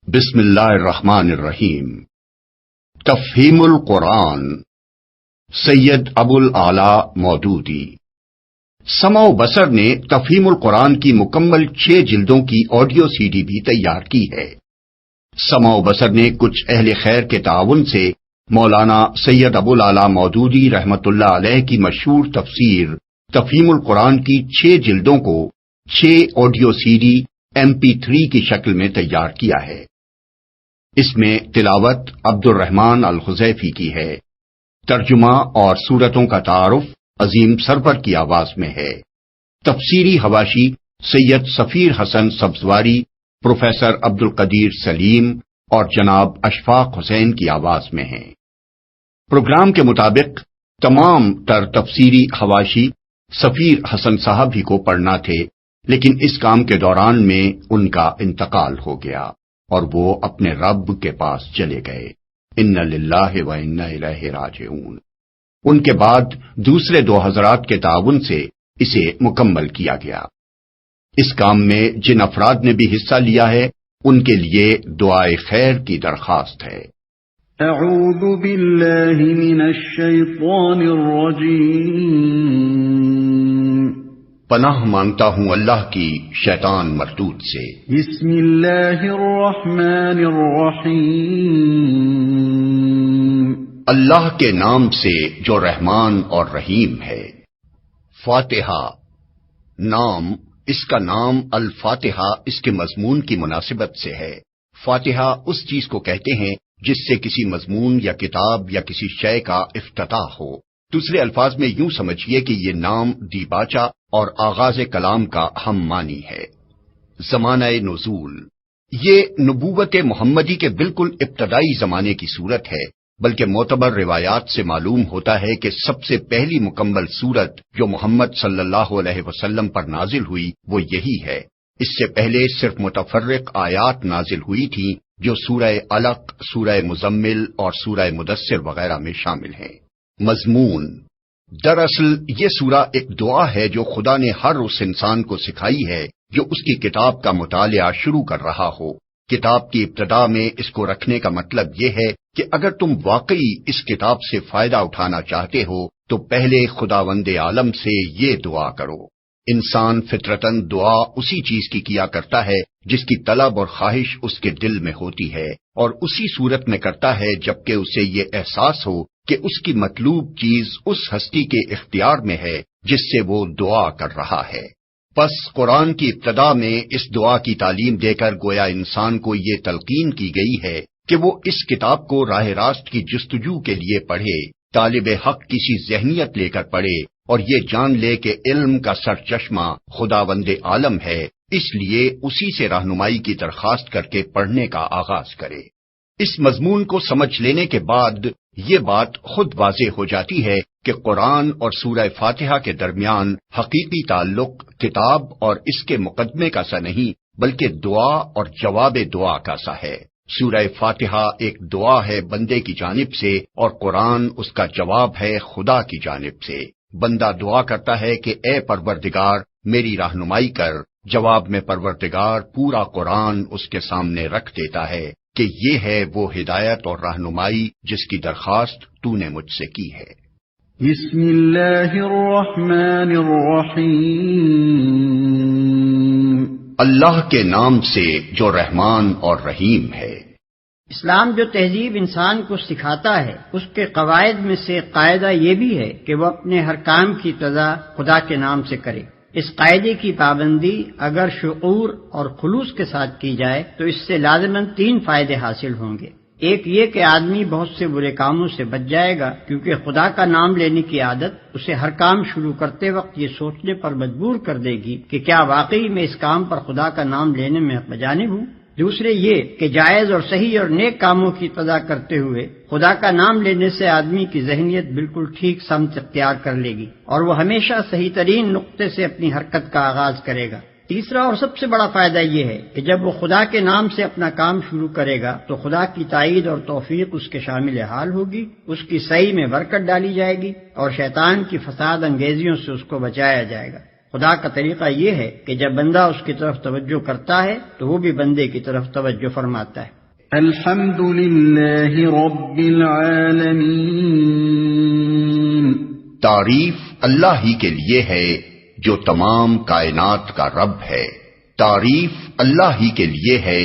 بسم اللہ الرحمن الرحیم۔ تفہیم القرآن، سید ابو الاعلی مودودی۔ سمع و بصر نے تفہیم القرآن کی مکمل 6 جلدوں کی آڈیو سی ڈی بھی تیار کی ہے۔ سمع و بصر نے کچھ اہل خیر کے تعاون سے مولانا سید ابو الاعلی مودودی رحمۃ اللہ علیہ کی مشہور تفسیر تفہیم القرآن کی 6 جلدوں کو 6 آڈیو سی ڈی MP3 کی شکل میں تیار کیا ہے۔ اس میں تلاوت عبد الرحمن الخزیفی کی ہے، ترجمہ اور سورتوں کا تعارف عظیم سرور کی آواز میں ہے، تفسیری حواشی سید سفیر حسن سبزواری، پروفیسر عبد القدیر سلیم اور جناب اشفاق حسین کی آواز میں ہیں۔ پروگرام کے مطابق تمام تر تفسیری حواشی سفیر حسن صاحب ہی کو پڑھنا تھے، لیکن اس کام کے دوران میں ان کا انتقال ہو گیا اور وہ اپنے رب کے پاس چلے گئے۔ ان للہ و انا الیہ راجعون۔ ان کے بعد دوسرے 2 حضرات کے تعاون سے اسے مکمل کیا گیا۔ اس کام میں جن افراد نے بھی حصہ لیا ہے ان کے لیے دعائے خیر کی درخواست ہے۔ اعوذ باللہ من الشیطان الرجیم۔ پناہ مانگتا ہوں اللہ کی شیطان مردود سے۔ بسم اللہ الرحمن الرحیم۔ اللہ کے نام سے جو رحمان اور رحیم ہے۔ فاتحہ نام، اس کا نام الفاتحہ اس کے مضمون کی مناسبت سے ہے۔ فاتحہ اس چیز کو کہتے ہیں جس سے کسی مضمون یا کتاب یا کسی شے کا افتتاح ہو۔ دوسرے الفاظ میں یوں سمجھیے کہ یہ نام دیباچہ اور آغاز کلام کا ہم معنی ہے۔ زمانہ نزول، یہ نبوت محمدی کے بالکل ابتدائی زمانے کی صورت ہے، بلکہ معتبر روایات سے معلوم ہوتا ہے کہ سب سے پہلی مکمل صورت جو محمد صلی اللہ علیہ وسلم پر نازل ہوئی وہ یہی ہے۔ اس سے پہلے صرف متفرق آیات نازل ہوئی تھیں جو سورہ علق، سورہ مزمل اور سورہ مدثر وغیرہ میں شامل ہیں۔ مضمون، دراصل یہ سورہ ایک دعا ہے جو خدا نے ہر اس انسان کو سکھائی ہے جو اس کی کتاب کا مطالعہ شروع کر رہا ہو۔ کتاب کی ابتدا میں اس کو رکھنے کا مطلب یہ ہے کہ اگر تم واقعی اس کتاب سے فائدہ اٹھانا چاہتے ہو تو پہلے خداوند عالم سے یہ دعا کرو۔ انسان فطرتاً دعا اسی چیز کی کیا کرتا ہے جس کی طلب اور خواہش اس کے دل میں ہوتی ہے، اور اسی صورت میں کرتا ہے جبکہ اسے یہ احساس ہو کہ اس کی مطلوب چیز اس ہستی کے اختیار میں ہے جس سے وہ دعا کر رہا ہے۔ پس قرآن کی ابتدا میں اس دعا کی تعلیم دے کر گویا انسان کو یہ تلقین کی گئی ہے کہ وہ اس کتاب کو راہ راست کی جستجو کے لیے پڑھے، طالب حق کسی ذہنیت لے کر پڑھے اور یہ جان لے کہ علم کا سرچشمہ خداوند عالم ہے، اس لیے اسی سے رہنمائی کی درخواست کر کے پڑھنے کا آغاز کرے۔ اس مضمون کو سمجھ لینے کے بعد یہ بات خود واضح ہو جاتی ہے کہ قرآن اور سورہ فاتحہ کے درمیان حقیقی تعلق کتاب اور اس کے مقدمے کا سا نہیں بلکہ دعا اور جواب دعا کا سا ہے۔ سورہ فاتحہ ایک دعا ہے بندے کی جانب سے اور قرآن اس کا جواب ہے خدا کی جانب سے۔ بندہ دعا کرتا ہے کہ اے پروردگار میری رہنمائی کر، جواب میں پروردگار پورا قرآن اس کے سامنے رکھ دیتا ہے کہ یہ ہے وہ ہدایت اور رہنمائی جس کی درخواست تو نے مجھ سے کی ہے۔ بسم اللہ الرحمن الرحیم۔ اللہ کے نام سے جو رحمان اور رحیم ہے۔ اسلام جو تہذیب انسان کو سکھاتا ہے اس کے قواعد میں سے قاعدہ یہ بھی ہے کہ وہ اپنے ہر کام کی ابتدا خدا کے نام سے کرے۔ اس قاعدے کی پابندی اگر شعور اور خلوص کے ساتھ کی جائے تو اس سے لازماً 3 فائدے حاصل ہوں گے۔ ایک یہ کہ آدمی بہت سے برے کاموں سے بچ جائے گا، کیونکہ خدا کا نام لینے کی عادت اسے ہر کام شروع کرتے وقت یہ سوچنے پر مجبور کر دے گی کہ کیا واقعی میں اس کام پر خدا کا نام لینے میں بجانب ہوں۔ دوسرے یہ کہ جائز اور صحیح اور نیک کاموں کی ابتدا کرتے ہوئے خدا کا نام لینے سے آدمی کی ذہنیت بالکل ٹھیک سمت اختیار کر لے گی اور وہ ہمیشہ صحیح ترین نقطے سے اپنی حرکت کا آغاز کرے گا۔ تیسرا اور سب سے بڑا فائدہ یہ ہے کہ جب وہ خدا کے نام سے اپنا کام شروع کرے گا تو خدا کی تائید اور توفیق اس کے شامل حال ہوگی، اس کی صحیح میں برکت ڈالی جائے گی اور شیطان کی فساد انگیزیوں سے اس کو بچایا جائے گا۔ خدا کا طریقہ یہ ہے کہ جب بندہ اس کی طرف توجہ کرتا ہے تو وہ بھی بندے کی طرف توجہ فرماتا ہے۔ الحمد للہ رب العالمین، تعریف اللہ ہی کے لیے ہے جو تمام کائنات کا رب ہے، تعریف اللہ ہی کے لیے ہے۔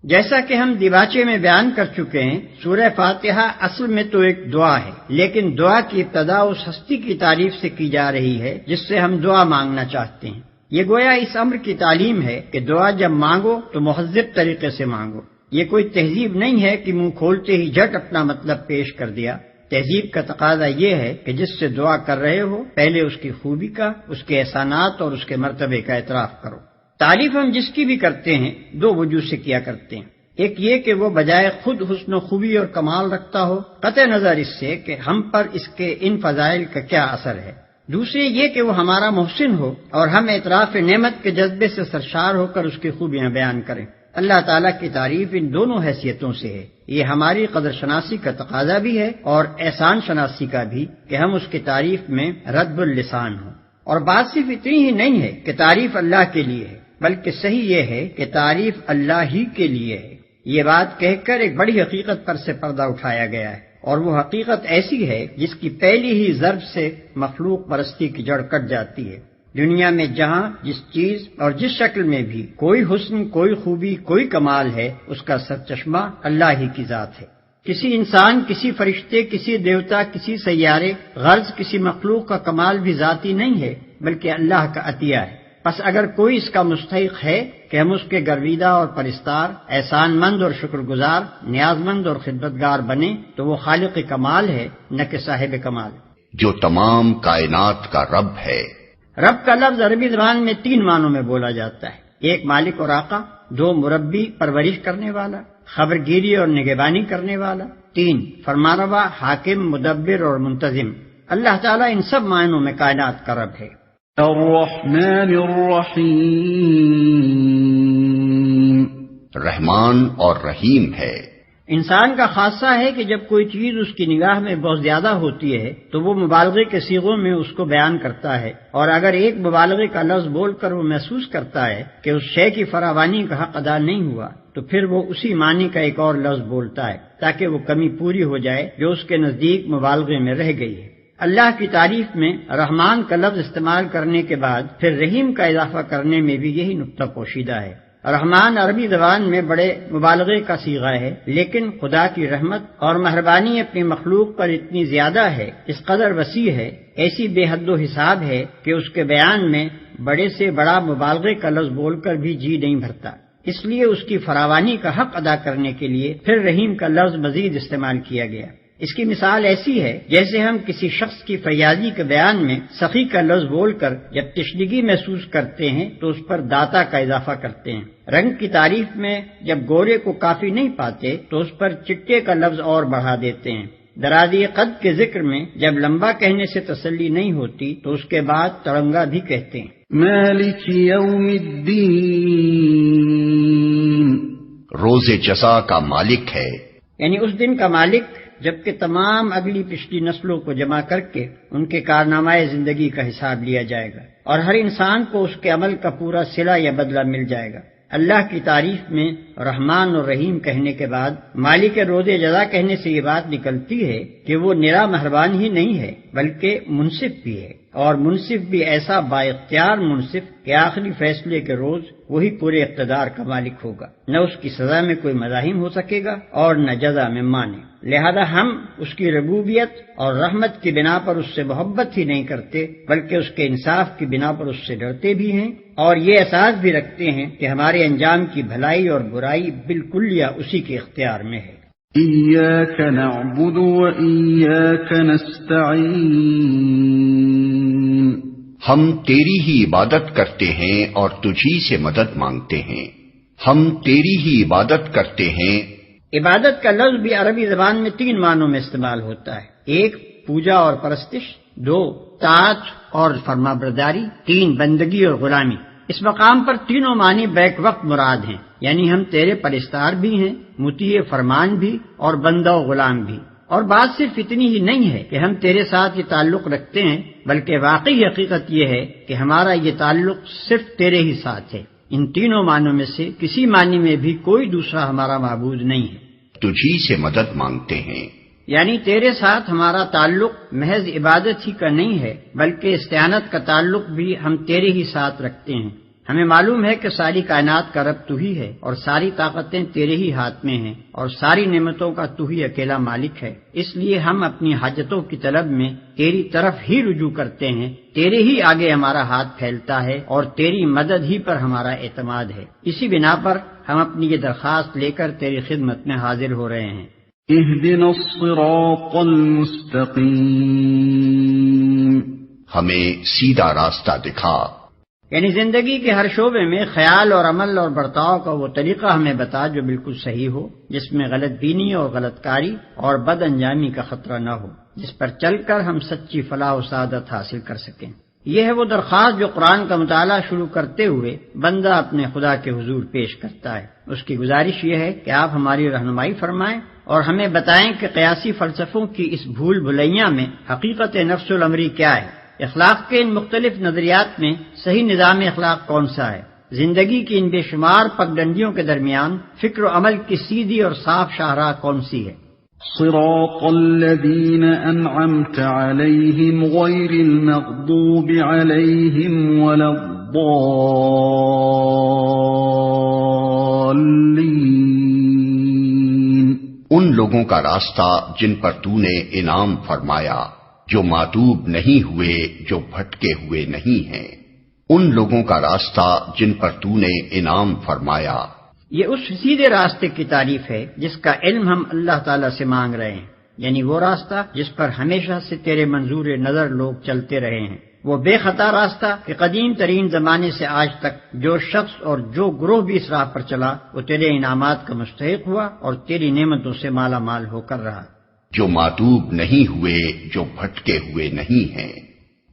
جیسا کہ ہم دیباچے میں بیان کر چکے ہیں، سورہ فاتحہ اصل میں تو ایک دعا ہے، لیکن دعا کی ابتدا اس ہستی کی تعریف سے کی جا رہی ہے جس سے ہم دعا مانگنا چاہتے ہیں۔ یہ گویا اس امر کی تعلیم ہے کہ دعا جب مانگو تو مہذب طریقے سے مانگو۔ یہ کوئی تہذیب نہیں ہے کہ منہ کھولتے ہی جھٹ اپنا مطلب پیش کر دیا۔ تہذیب کا تقاضا یہ ہے کہ جس سے دعا کر رہے ہو پہلے اس کی خوبی کا، اس کے احسانات اور اس کے مرتبے کا اعتراف کرو۔ تعریف ہم جس کی بھی کرتے ہیں دو وجوہ سے کیا کرتے ہیں، ایک یہ کہ وہ بجائے خود حسن و خوبی اور کمال رکھتا ہو، قطع نظر اس سے کہ ہم پر اس کے ان فضائل کا کیا اثر ہے، دوسرے یہ کہ وہ ہمارا محسن ہو اور ہم اعتراف نعمت کے جذبے سے سرشار ہو کر اس کی خوبیاں بیان کریں۔ اللہ تعالیٰ کی تعریف ان دونوں حیثیتوں سے ہے، یہ ہماری قدر شناسی کا تقاضا بھی ہے اور احسان شناسی کا بھی کہ ہم اس کی تعریف میں رد اللسان ہوں۔ اور بات صرف اتنی ہی نہیں ہے کہ تعریف اللہ کے لیے ہے، بلکہ صحیح یہ ہے کہ تعریف اللہ ہی کے لیے ہے۔ یہ بات کہہ کر ایک بڑی حقیقت پر سے پردہ اٹھایا گیا ہے، اور وہ حقیقت ایسی ہے جس کی پہلی ہی ضرب سے مخلوق پرستی کی جڑ کٹ جاتی ہے۔ دنیا میں جہاں جس چیز اور جس شکل میں بھی کوئی حسن، کوئی خوبی، کوئی کمال ہے، اس کا سرچشمہ اللہ ہی کی ذات ہے۔ کسی انسان، کسی فرشتے، کسی دیوتا، کسی سیارے، غرض کسی مخلوق کا کمال بھی ذاتی نہیں ہے بلکہ اللہ کا عطیہ ہے۔ پس اگر کوئی اس کا مستحق ہے کہ ہم اس کے گرویدہ اور پرستار، احسان مند اور شکر گزار، نیاز مند اور خدمتگار بنے تو وہ خالق کمال ہے نہ کہ صاحب کمال، جو تمام کائنات کا رب ہے۔ رب کا لفظ عربی زبان میں 3 معنوں میں بولا جاتا ہے، 1 مالک اور آقا، 2 مربی پرورش کرنے والا، خبر گیری اور نگہبانی کرنے والا، 3 فرمانروا، حاکم، مدبر اور منتظم۔ اللہ تعالیٰ ان سب معنوں میں کائنات کا رب ہے۔ الرحمن الرحیم، رحمان اور رحیم ہے۔ انسان کا خاصہ ہے کہ جب کوئی چیز اس کی نگاہ میں بہت زیادہ ہوتی ہے تو وہ مبالغے کے صیغوں میں اس کو بیان کرتا ہے، اور اگر ایک مبالغے کا لفظ بول کر وہ محسوس کرتا ہے کہ اس شے کی فراوانی کا حق ادا نہیں ہوا تو پھر وہ اسی معنی کا ایک اور لفظ بولتا ہے تاکہ وہ کمی پوری ہو جائے جو اس کے نزدیک مبالغے میں رہ گئی ہے۔ اللہ کی تعریف میں رحمان کا لفظ استعمال کرنے کے بعد پھر رحیم کا اضافہ کرنے میں بھی یہی نقطہ پوشیدہ ہے۔ رحمان عربی زبان میں بڑے مبالغے کا صیغہ ہے، لیکن خدا کی رحمت اور مہربانی اپنی مخلوق پر اتنی زیادہ ہے، اس قدر وسیع ہے، ایسی بے حد و حساب ہے کہ اس کے بیان میں بڑے سے بڑا مبالغے کا لفظ بول کر بھی جی نہیں بھرتا۔ اس لیے اس کی فراوانی کا حق ادا کرنے کے لیے پھر رحیم کا لفظ مزید استعمال کیا گیا۔ اس کی مثال ایسی ہے جیسے ہم کسی شخص کی فیاضی کے بیان میں سخی کا لفظ بول کر جب تشنگی محسوس کرتے ہیں تو اس پر داتا کا اضافہ کرتے ہیں۔ رنگ کی تعریف میں جب گورے کو کافی نہیں پاتے تو اس پر چٹے کا لفظ اور بڑھا دیتے ہیں۔ درازی قد کے ذکر میں جب لمبا کہنے سے تسلی نہیں ہوتی تو اس کے بعد تڑنگا بھی کہتے ہیں۔ مالک یوم الدین، روز جزا کا مالک ہے، یعنی اس دن کا مالک جبکہ تمام اگلی پچھلی نسلوں کو جمع کر کے ان کے کارنامہ زندگی کا حساب لیا جائے گا اور ہر انسان کو اس کے عمل کا پورا صلہ یا بدلہ مل جائے گا۔ اللہ کی تعریف میں رحمان اور رحیم کہنے کے بعد مالک روز جزا کہنے سے یہ بات نکلتی ہے کہ وہ نرا مہربان ہی نہیں ہے بلکہ منصف بھی ہے، اور منصف بھی ایسا با اختیار منصف کہ آخری فیصلے کے روز وہی پورے اقتدار کا مالک ہوگا، نہ اس کی سزا میں کوئی مزاحم ہو سکے گا اور نہ جزا میں مانے۔ لہذا ہم اس کی ربوبیت اور رحمت کی بنا پر اس سے محبت ہی نہیں کرتے بلکہ اس کے انصاف کی بنا پر اس سے ڈرتے بھی ہیں، اور یہ احساس بھی رکھتے ہیں کہ ہمارے انجام کی بھلائی اور برائی بالکلیہ اسی کے اختیار میں ہے۔ ایاک نعبد و ایاک نستعین، ہم تیری ہی عبادت کرتے ہیں اور تجھی سے مدد مانگتے ہیں۔ ہم تیری ہی عبادت کرتے ہیں۔ عبادت کا لفظ بھی عربی زبان میں 3 معنوں میں استعمال ہوتا ہے، 1 پوجا اور پرستش، 2 طاعت اور فرما برداری، 3 بندگی اور غلامی۔ اس مقام پر تینوں معنی بیک وقت مراد ہیں، یعنی ہم تیرے پرستار بھی ہیں، مطیع فرمان بھی اور بندہ و غلام بھی۔ اور بات صرف اتنی ہی نہیں ہے کہ ہم تیرے ساتھ یہ تعلق رکھتے ہیں، بلکہ واقعی حقیقت یہ ہے کہ ہمارا یہ تعلق صرف تیرے ہی ساتھ ہے۔ ان تینوں معنوں میں سے کسی معنی میں بھی کوئی دوسرا ہمارا معبود نہیں ہے۔ تجھی سے مدد مانگتے ہیں، یعنی تیرے ساتھ ہمارا تعلق محض عبادت ہی کا نہیں ہے، بلکہ استعانت کا تعلق بھی ہم تیرے ہی ساتھ رکھتے ہیں۔ ہمیں معلوم ہے کہ ساری کائنات کا رب تو ہی ہے، اور ساری طاقتیں تیرے ہی ہاتھ میں ہیں، اور ساری نعمتوں کا تو ہی اکیلا مالک ہے۔ اس لیے ہم اپنی حاجتوں کی طلب میں تیری طرف ہی رجوع کرتے ہیں، تیرے ہی آگے ہمارا ہاتھ پھیلتا ہے، اور تیری مدد ہی پر ہمارا اعتماد ہے۔ اسی بنا پر ہم اپنی یہ درخواست لے کر تیری خدمت میں حاضر ہو رہے ہیں۔ اهدنا الصراط المستقیم، ہمیں سیدھا راستہ دکھا۔ یعنی زندگی کے ہر شعبے میں خیال اور عمل اور برتاؤ کا وہ طریقہ ہمیں بتا جو بالکل صحیح ہو، جس میں غلط بینی اور غلط کاری اور بد انجامی کا خطرہ نہ ہو، جس پر چل کر ہم سچی فلاح و سعادت حاصل کر سکیں۔ یہ ہے وہ درخواست جو قرآن کا مطالعہ شروع کرتے ہوئے بندہ اپنے خدا کے حضور پیش کرتا ہے۔ اس کی گزارش یہ ہے کہ آپ ہماری رہنمائی فرمائیں اور ہمیں بتائیں کہ قیاسی فلسفوں کی اس بھول بھلیاں میں حقیقت نفس الامری کیا ہے، اخلاق کے ان مختلف نظریات میں صحیح نظام اخلاق کون سا ہے، زندگی کی ان بے شمار پگڈنڈیوں کے درمیان فکر و عمل کی سیدھی اور صاف شاہراہ کون سی ہے۔ صراط الذین انعمت علیہم غیر المغضوب علیہم ولا الضالین، ان لوگوں کا راستہ جن پر تو نے انعام فرمایا، جو ماتوب نہیں ہوئے، جو بھٹکے ہوئے نہیں ہیں، ان لوگوں کا راستہ جن پر تو نے انعام فرمایا۔ یہ اس سیدھے راستے کی تعریف ہے جس کا علم ہم اللہ تعالیٰ سے مانگ رہے ہیں، یعنی وہ راستہ جس پر ہمیشہ سے تیرے منظور نظر لوگ چلتے رہے ہیں، وہ بے خطا راستہ کہ قدیم ترین زمانے سے آج تک جو شخص اور جو گروہ بھی اس راہ پر چلا وہ تیرے انعامات کا مستحق ہوا اور تیری نعمتوں سے مالا مال ہو کر رہا، جو ماتوب نہیں ہوئے، جو بھٹکے ہوئے نہیں ہیں۔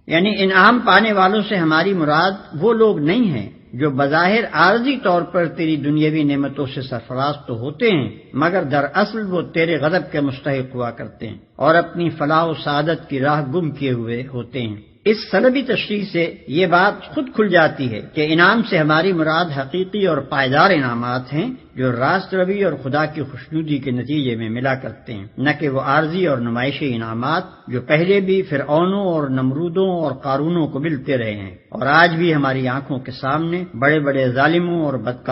یعنی انعام پانے والوں سے ہماری مراد وہ لوگ نہیں ہیں جو بظاہر عارضی طور پر تیری دنیاوی نعمتوں سے سرفراز تو ہوتے ہیں، مگر دراصل وہ تیرے غضب کے مستحق ہوا کرتے ہیں اور اپنی فلاح و سعادت کی راہ گم کیے ہوئے ہوتے ہیں۔ اس سلبی تشریح سے یہ بات خود کھل جاتی ہے کہ انعام سے ہماری مراد حقیقی اور پائیدار انعامات ہیں جو راست روی اور خدا کی خوشنودی کے نتیجے میں ملا کرتے ہیں، نہ کہ وہ عارضی اور نمائشی انعامات جو پہلے بھی فرعونوں اور نمرودوں اور قارونوں کو ملتے رہے ہیں اور آج بھی ہماری آنکھوں کے سامنے بڑے بڑے ظالموں اور بدکاروں